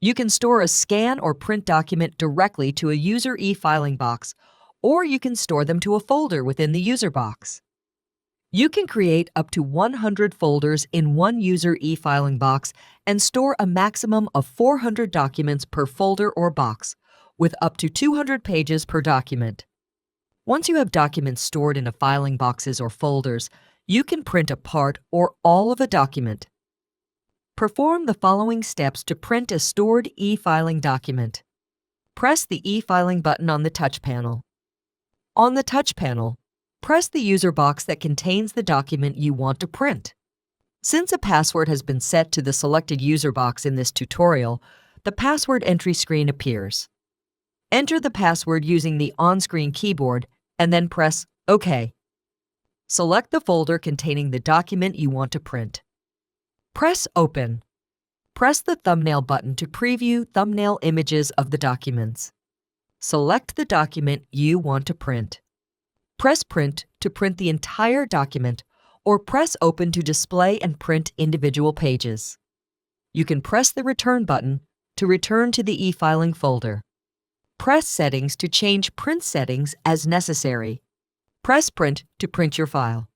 You can store a scan or print document directly to a user e-filing box, or you can store them to a folder within the user box. You can create up to 100 folders in one user e-filing box and store a maximum of 400 documents per folder or box, with up to 200 pages per document. Once you have documents stored in a filing boxes or folders, you can print a part or all of a document. Perform the following steps to print a stored e-filing document. Press the e-filing button on the touch panel. On the touch panel, press the user box that contains the document you want to print. Since a password has been set to the selected user box in this tutorial, the password entry screen appears. Enter the password using the on-screen keyboard and then press OK. Select the folder containing the document you want to print. Press Open. Press the thumbnail button to preview thumbnail images of the documents. Select the document you want to print. Press Print to print the entire document, or press Open to display and print individual pages. You can press the Return button to return to the e-filing folder. Press Settings to change print settings as necessary. Press Print to print your file.